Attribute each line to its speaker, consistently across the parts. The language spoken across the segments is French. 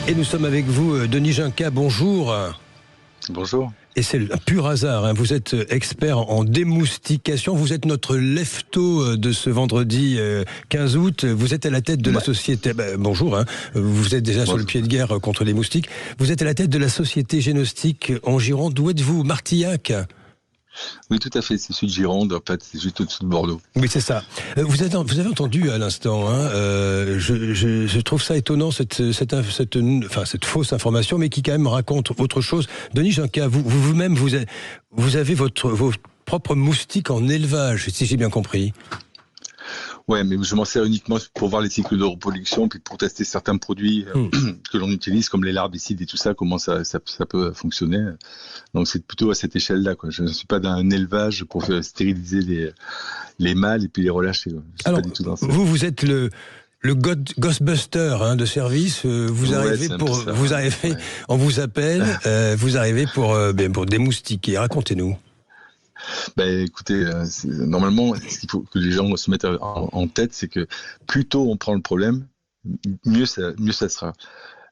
Speaker 1: Et nous sommes avec vous, Denis Ginca, bonjour.
Speaker 2: Bonjour.
Speaker 1: Et c'est un pur hasard, hein. Vous êtes expert en démoustication, vous êtes notre lefto de ce vendredi 15 août, vous êtes à la tête de la société, bonjour, hein. Vous êtes déjà sur le pied de guerre contre les moustiques, vous êtes à la tête de la société Génostic en Gironde, d'où êtes-vous, Martillac?
Speaker 2: Oui, tout à fait, c'est celui de Gironde, en fait, c'est juste au-dessus de Bordeaux.
Speaker 1: Oui, c'est ça. Vous avez entendu à l'instant, hein, je trouve ça étonnant, cette fausse information, mais qui quand même raconte autre chose. Denis Ginca, vous-même, vous avez vos propres moustiques en élevage, si j'ai bien compris.
Speaker 2: Ouais, mais je m'en sers uniquement pour voir les cycles de reproduction, puis pour tester certains produits que l'on utilise, comme les larbicides et tout ça, comment ça peut fonctionner. Donc c'est plutôt à cette échelle-là, quoi. Je ne suis pas dans un élevage pour stériliser les mâles et puis les relâcher.
Speaker 1: Alors, pas du tout dans ça. Vous êtes le Ghostbuster, hein, de service. Vous arrivez on vous appelle, vous arrivez pour démoustiquer. Racontez-nous.
Speaker 2: Écoutez, normalement, ce qu'il faut que les gens se mettent en tête, c'est que plus tôt on prend le problème, mieux ça sera.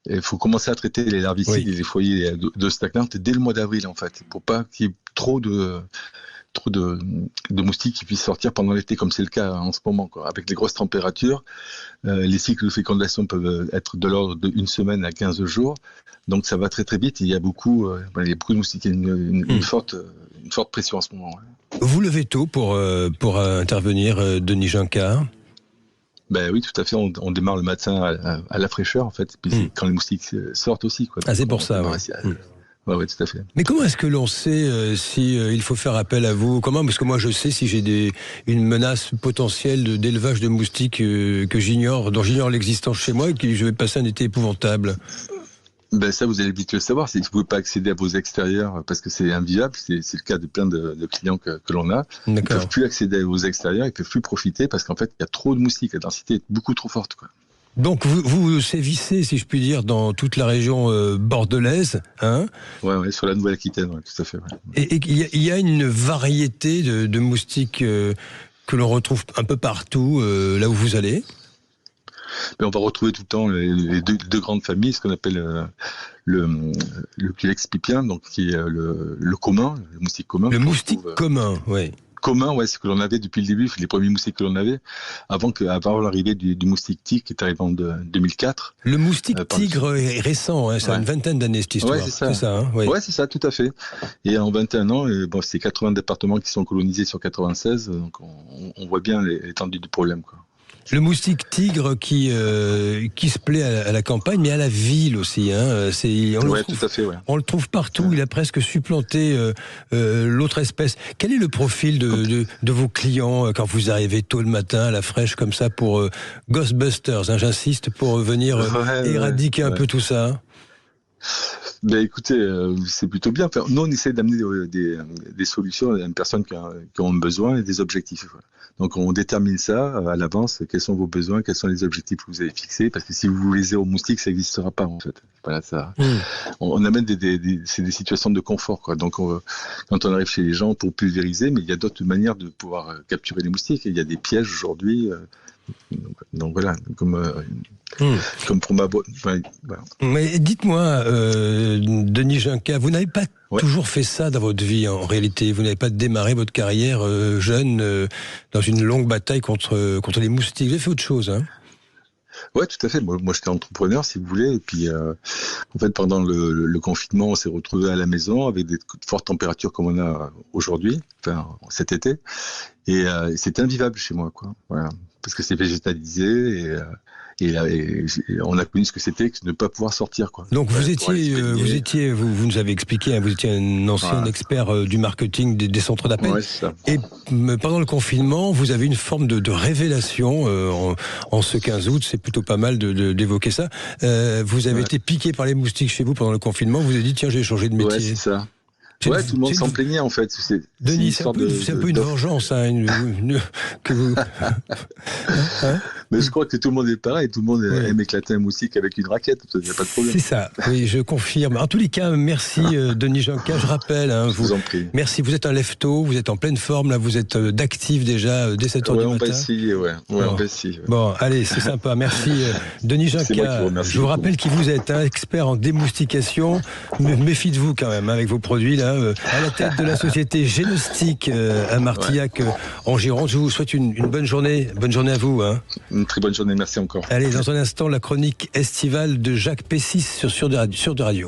Speaker 2: Il faut commencer à traiter les larvicides et les foyers de stagnante dès le mois d'avril, en fait, pour pas qu'il y ait trop de moustiques qui puissent sortir pendant l'été, comme c'est le cas en ce moment, quoi. Avec les grosses températures, les cycles de fécondation peuvent être de l'ordre d'une semaine à 15 jours, donc ça va très très vite. Il y a beaucoup de moustiques, une forte pression en ce moment. Ouais.
Speaker 1: Vous levez tôt pour intervenir, Denis Ginca?
Speaker 2: Oui, tout à fait. On démarre le matin à la fraîcheur, en fait. Et puis quand les moustiques sortent aussi, quoi.
Speaker 1: Donc, c'est pour ça.
Speaker 2: Oui, tout à fait.
Speaker 1: Mais comment est-ce que l'on sait si il faut faire appel à vous? Comment? Parce que moi, je sais si j'ai une menace potentielle d'élevage de moustiques dont j'ignore l'existence chez moi et que je vais passer un été épouvantable.
Speaker 2: Ça, vous allez vite le savoir, c'est que vous ne pouvez pas accéder à vos extérieurs parce que c'est invivable. C'est le cas de plein de clients que l'on a. Ils ne peuvent plus accéder à vos extérieurs, ils ne peuvent plus profiter parce qu'en fait, il y a trop de moustiques. La densité est beaucoup trop forte, quoi.
Speaker 1: Donc vous sévissez, si je puis dire, dans toute la région bordelaise, hein?
Speaker 2: Ouais, sur la Nouvelle-Aquitaine, ouais, tout à fait. Ouais.
Speaker 1: Et il y a une variété de moustiques que l'on retrouve un peu partout là où vous allez?
Speaker 2: On va retrouver tout le temps les deux grandes familles, ce qu'on appelle le Culex pipien, donc qui est le commun, le moustique commun.
Speaker 1: Le moustique commun, oui.
Speaker 2: Commun, ouais, ce que l'on avait depuis le début, les premiers moustiques que l'on avait, avant l'arrivée du moustique tigre qui est arrivé en 2004.
Speaker 1: Le moustique tigre est récent, hein, ça a une vingtaine d'années cette histoire.
Speaker 2: Ouais, c'est ça.
Speaker 1: Hein,
Speaker 2: ouais, c'est ça, tout à fait. Et en 21 ans, c'est 80 départements qui sont colonisés sur 96, donc on voit bien l'étendue du problème, quoi.
Speaker 1: Le moustique tigre qui se plaît à la campagne, mais à la ville aussi. Hein.
Speaker 2: Tout à fait. Ouais.
Speaker 1: On le trouve partout. Il a presque supplanté l'autre espèce. Quel est le profil de vos clients quand vous arrivez tôt le matin à la fraîche comme ça pour Ghostbusters, hein, j'insiste, pour venir éradiquer un peu tout ça?
Speaker 2: Écoutez, c'est plutôt bien. Enfin, nous, on essaie d'amener des solutions à des personnes qui ont besoin et des objectifs. Donc, on détermine ça à l'avance. Quels sont vos besoins? Quels sont les objectifs que vous avez fixés? Parce que si vous voulez zéro moustique, ça n'existera pas, en fait. Voilà, ça. On amène c'est des situations de confort, quoi. Donc, quand on arrive chez les gens pour pulvériser, mais il y a d'autres manières de pouvoir capturer les moustiques. Il y a des pièges aujourd'hui. Donc voilà, comme pour ma boîte. Voilà.
Speaker 1: Mais dites-moi, Denis Ginca, vous n'avez pas toujours fait ça dans votre vie, en réalité. Vous n'avez pas démarré votre carrière jeune dans une longue bataille contre les moustiques. Vous avez fait autre chose, hein?
Speaker 2: Ouais, tout à fait. Moi, j'étais entrepreneur, si vous voulez. Et puis, en fait, pendant le confinement, on s'est retrouvés à la maison avec des fortes températures comme on a aujourd'hui, enfin cet été. Et c'était invivable chez moi, quoi. Voilà, parce que c'est végétalisé et on a connu ce que c'était que de ne pas pouvoir sortir, quoi.
Speaker 1: Donc vous nous avez expliqué, hein, vous étiez un ancien expert du marketing des centres d'appel.
Speaker 2: Ouais, c'est ça.
Speaker 1: Et pendant le confinement, vous avez une forme de révélation en ce 15 août. C'est plutôt pas mal d'évoquer ça. Vous avez été piqué par les moustiques chez vous pendant le confinement. Vous avez dit tiens, j'ai changé de métier.
Speaker 2: Ouais, c'est ça. Ouais, tout le monde s'en plaignait, en fait.
Speaker 1: Denis, c'est un peu une vengeance, hein, que vous... hein?
Speaker 2: Mais je crois que tout le monde est pareil, tout le monde aime éclater un moustique avec une raquette, il n'y a pas de problème.
Speaker 1: C'est ça, oui, je confirme. En tous les cas, merci Denis Jonca, je rappelle. Hein,
Speaker 2: je vous en prie.
Speaker 1: Merci, vous êtes un lève-tôt, vous êtes en pleine forme, là, vous êtes d'actif déjà dès 7h du matin.
Speaker 2: On va essayer, on va essayer.
Speaker 1: Bon, allez, c'est sympa, merci Denis Jonca. Je vous rappelle qui vous êtes, expert en démoustication. Méfiez-vous quand même avec vos produits, là, à la tête de la société Génostic à Martillac en Gironde. Je vous souhaite une bonne journée. Bonne journée à vous.
Speaker 2: Une très bonne journée, merci encore.
Speaker 1: Allez, dans un instant, la chronique estivale de Jacques Pessis sur de Radio.